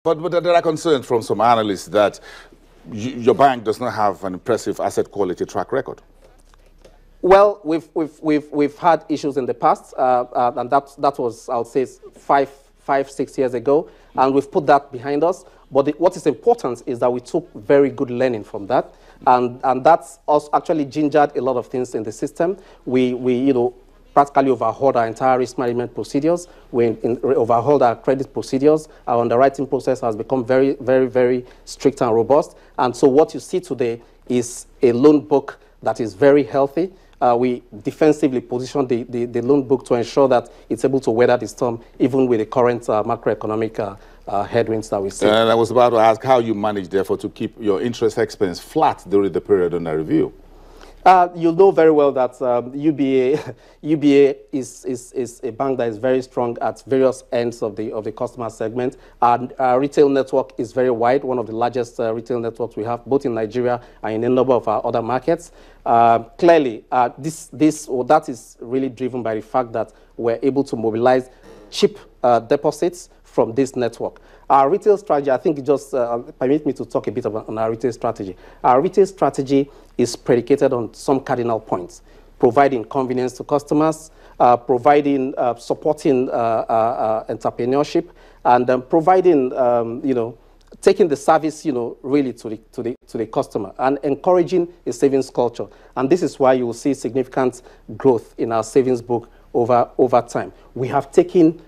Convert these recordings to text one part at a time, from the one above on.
But there are concerns from some analysts that your bank does not have an impressive asset quality track record. Well, we've had issues in the past, and that was, I would say, five, 6 years ago, and we've put that behind us. But what is important is that we took very good learning from that, and that's also actually gingered a lot of things in the system. We practically overhauled our entire risk management procedures. We overhauled our credit procedures. Our underwriting process has become very, very, very strict and robust. And so what you see today is a loan book that is very healthy. We defensively position the loan book to ensure that it's able to weather the storm, even with the current macroeconomic headwinds that we see. And I was about to ask how you manage, therefore, to keep your interest expense flat during the period under review. You'll know very well that UBA is a bank that is very strong at various ends of the customer segment. Our retail network is very wide, one of the largest retail networks we have, both in Nigeria and in a number of our other markets. Clearly, that is really driven by the fact that we're able to mobilize cheap deposits from this network. Our retail strategy, I think it just permit me to talk a bit on our retail strategy. Our retail strategy is predicated on some cardinal points: providing convenience to customers, providing supporting entrepreneurship, and providing taking the service really to the customer, and encouraging a savings culture. And this is why you will see significant growth in our savings book over time. We have taken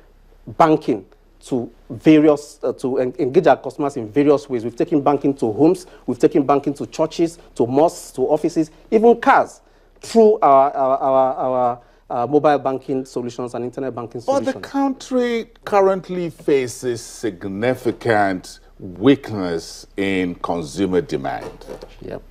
banking to various, to engage our customers in various ways. We've taken banking to homes, we've taken banking to churches, to mosques, to offices, even cars, through our mobile banking solutions and internet banking solutions. But the country currently faces significant weakness in consumer demand. Yep.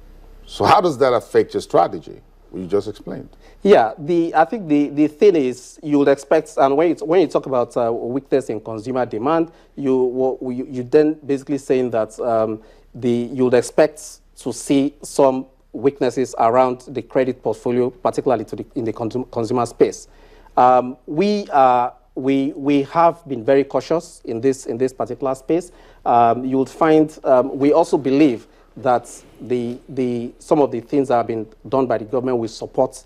So how does that affect your strategy? You just explained. Yeah, I think the thing is, you would expect, and when you talk about weakness in consumer demand, you then basically saying that you would expect to see some weaknesses around the credit portfolio, particularly in the consumer space. We have been very cautious in this particular space. You would find we also believe that some of the things that have been done by the government will support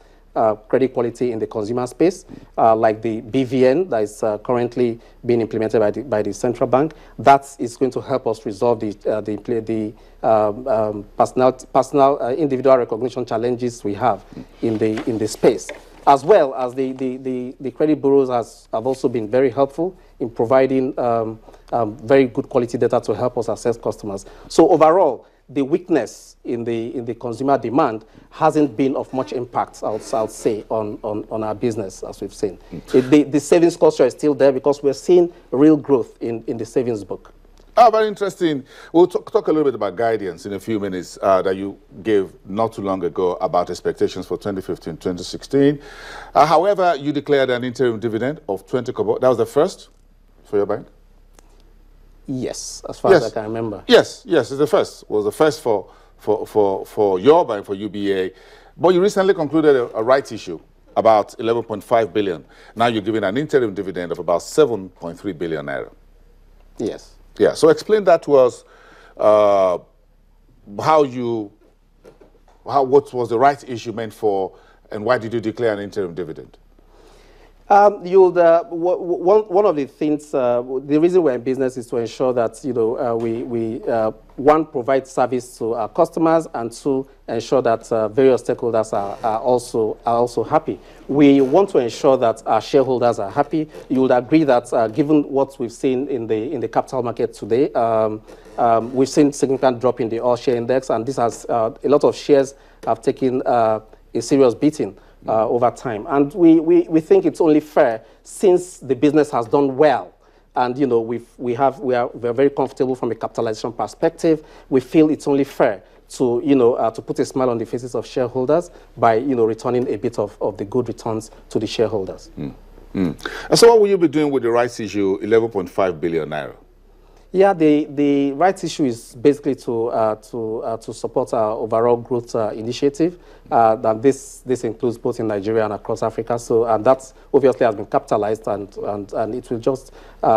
credit quality in the consumer space, like the BVN that is currently being implemented by the central bank. That is going to help us resolve the personal individual recognition challenges we have in the space, as well as the credit bureaus have also been very helpful in providing very good quality data to help us assess customers. So overall, the weakness in the consumer demand hasn't been of much impact, I would say, on our business, as we've seen. The savings culture is still there because we're seeing real growth in the savings book. Very interesting. We'll talk a little bit about guidance in a few minutes that you gave not too long ago about expectations for 2015, 2016. However, you declared an interim dividend of 20 kobo. That was the first for your bank? Yes, as far as I can remember. Yes, it's the first. It was the first for your bank, for UBA. But you recently concluded a rights issue about 11.5 billion. Now you're giving an interim dividend of about 7.3 billion naira. Yes. Yeah, so explain that to us, what was the rights issue meant for, and why did you declare an interim dividend? One of the things, the reason we're in business is to ensure that we one, provide service to our customers, and two, ensure that various stakeholders are also happy. We want to ensure that our shareholders are happy. You would agree that given what we've seen in the capital market today, we've seen significant drop in the all share index, and this has a lot of shares have taken a serious beating over time. And we think it's only fair, since the business has done well, and we are very comfortable from a capitalization perspective. We feel it's only fair to put a smile on the faces of shareholders by returning a bit of the good returns to the shareholders. And so what will you be doing with the rights issue, 11.5 billion naira? Yeah, the rights issue is basically to support our overall growth initiative. That this includes both in Nigeria and across Africa. So and that obviously has been capitalized, and it will just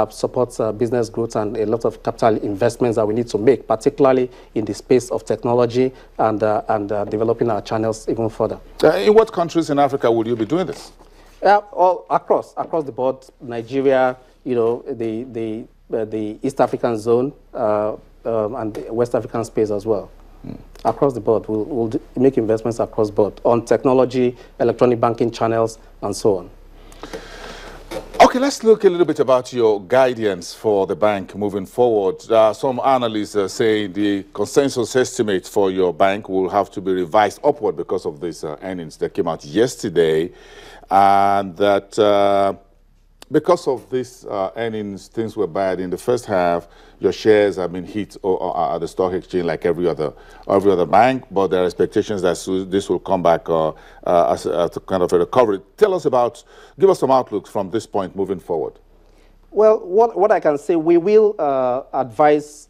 support business growth and a lot of capital investments that we need to make, particularly in the space of technology and developing our channels even further. In what countries in Africa will you be doing this? All across the board, Nigeria, you know, the East African zone and the West African space as well. Across the board, we'll make investments across board on technology, electronic banking channels, and so on. Okay, let's look a little bit about your guidance for the bank moving forward. Some analysts are saying the consensus estimate for your bank will have to be revised upward because of these earnings that came out yesterday, and that because of this earnings, things were bad in the first half. Your shares have been hit at the stock exchange like every other bank, but there are expectations that this will come back as a kind of a recovery. Tell us give us some outlook from this point moving forward. Well, what I can say, we will advise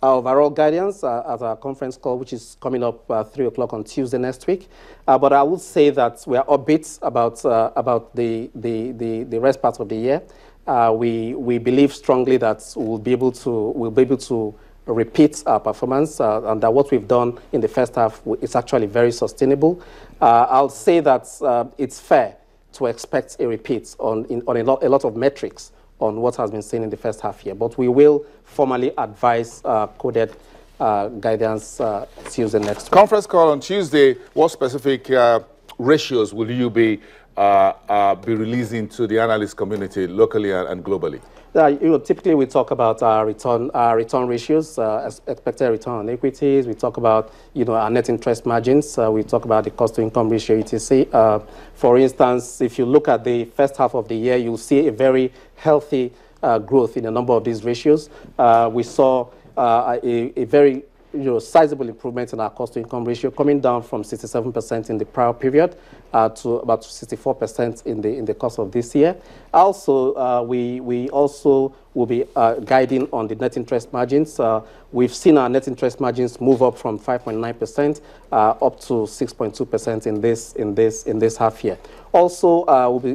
our overall guidance at our conference call, which is coming up 3 o'clock on Tuesday next week. But I would say that we are upbeat about the rest part of the year. We believe strongly that we'll be able to repeat our performance, and that what we've done in the first half is actually very sustainable. I'll say that it's fair to expect a repeat on a lot of metrics on what has been seen in the first half year. But we will formally advise coded guidance Tuesday next week. Conference call on Tuesday. What specific ratios will you be releasing to the analyst community locally and globally? Typically we talk about our return ratios, expected return on equities. We talk about our net interest margins. We talk about the cost-to-income ratio, etc. For instance, if you look at the first half of the year, you'll see a very healthy growth in a number of these ratios. We saw a very sizable improvement in our cost-to-income ratio, coming down from 67% in the prior period to about 64% in the course of this year. Also, we also will be guiding on the net interest margins. We've seen our net interest margins move up from 5.9% up to 6.2% in this half year. Also,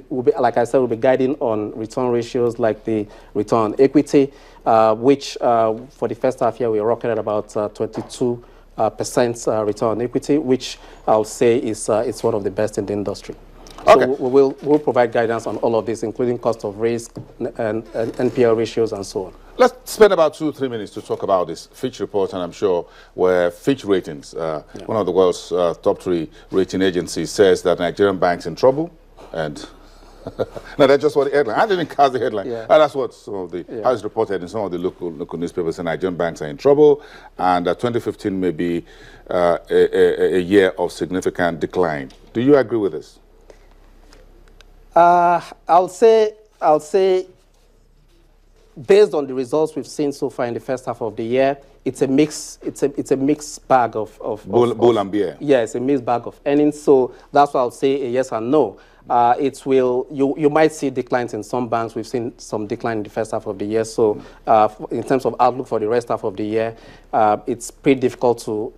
we'll be, like I said, we'll be guiding on return ratios like the return on equity, which for the first half year we rocketed about 22% return on equity, which I'll say is one of the best in the industry. Okay. So we'll provide guidance on all of this, including cost of risk and NPL ratios and so on. Let's spend about 2-3 minutes to talk about this Fitch report, and I'm sure where Fitch Ratings, one of the world's top 3 rating agencies, says that Nigerian banks in trouble, and no, that's just what the headline. I didn't cast the headline. Yeah. And that's what some of the how it's reported in some of the local newspapers. And Nigerian banks are in trouble, and 2015 may be a year of significant decline. Do you agree with this? I'll say, based on the results we've seen so far in the first half of the year, it's a mix. It's a mixed bag of bull and bear. Yeah, it's a mixed bag of earnings. So that's why I'll say a yes and no. You might see declines in some banks. We've seen some decline in the first half of the year. So in terms of outlook for the rest half of the year, it's pretty difficult to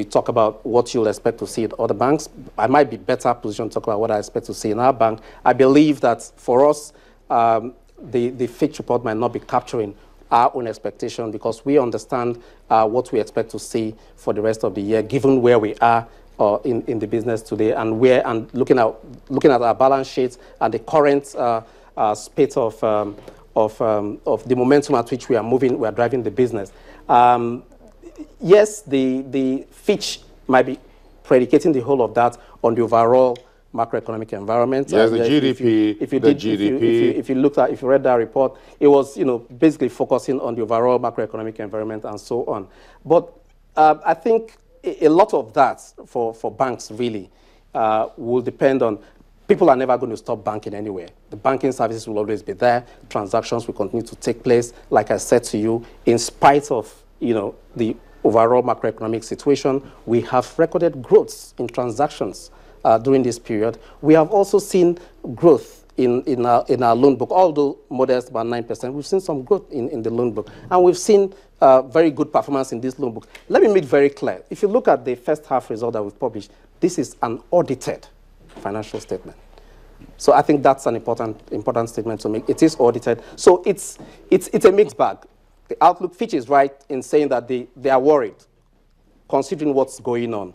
talk about what you'll expect to see at other banks. I might be better positioned to talk about what I expect to see in our bank. I believe that for us, the Fitch report might not be capturing our own expectation, because we understand what we expect to see for the rest of the year, given where we are in the business today, and looking at our balance sheets and the current state of the momentum at which we are driving the business. Yes, the Fitch might be predicating the whole of that on the overall macroeconomic environment. Yes, the GDP. If you read that report, it was basically focusing on the overall macroeconomic environment and so on. But I think a lot of that for banks really will depend on. People are never going to stop banking anywhere. The banking services will always be there. Transactions will continue to take place. Like I said to you, in spite of the overall macroeconomic situation, we have recorded growths in transactions during this period. We have also seen growth in our loan book, although modest, about 9%. We've seen some growth in the loan book, and we've seen very good performance in this loan book. Let me make very clear. If you look at the first half result that we've published, this is an audited financial statement. So I think that's an important statement to make. It is audited. So it's a mixed bag. The outlook, Fitch is right in saying that they are worried, considering what's going on.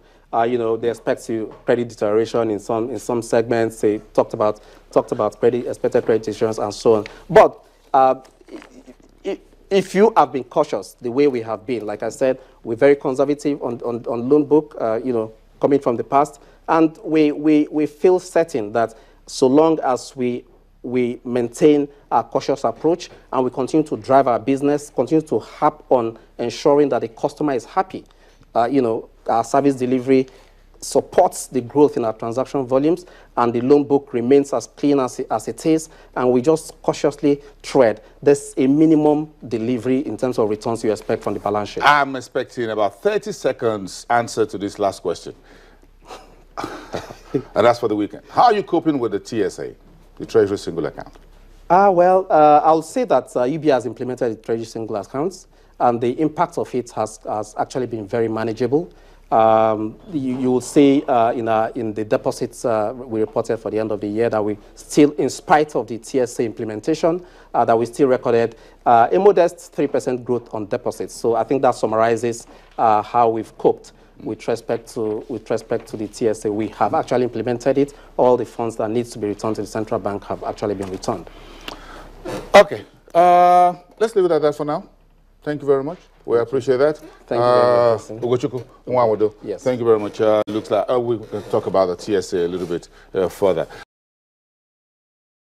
You know, they expect credit deterioration in some segments. They talked about expected credit issuance and so on. But if you have been cautious the way we have been, like I said, we're very conservative on loan book. You know, coming from the past, and we feel certain that so long as we maintain our cautious approach and we continue to drive our business, continue to harp on ensuring that the customer is happy, you know, our service delivery supports the growth in our transaction volumes, and the loan book remains as clean as it is, and we just cautiously tread. There's a minimum delivery in terms of returns you expect from the balance sheet. I'm expecting about 30 seconds answer to this last question. And that's for the weekend. How are you coping with the TSA, the Treasury Single Account? Well, I'll say that UBA has implemented the Treasury Single Accounts, and the impact of it has actually been very manageable. You will see in the deposits we reported for the end of the year that we still, in spite of the TSA implementation, that we still recorded a modest 3% growth on deposits. So I think that summarizes how we've coped with respect to the TSA. We have actually implemented it. All the funds that needs to be returned to the central bank have actually been returned. Okay, let's leave it at that for now. Thank you very much. We appreciate that. Thank you very much. Ugochukwu, Yes. thank you very much. Looks like we'll talk about the TSA a little bit further.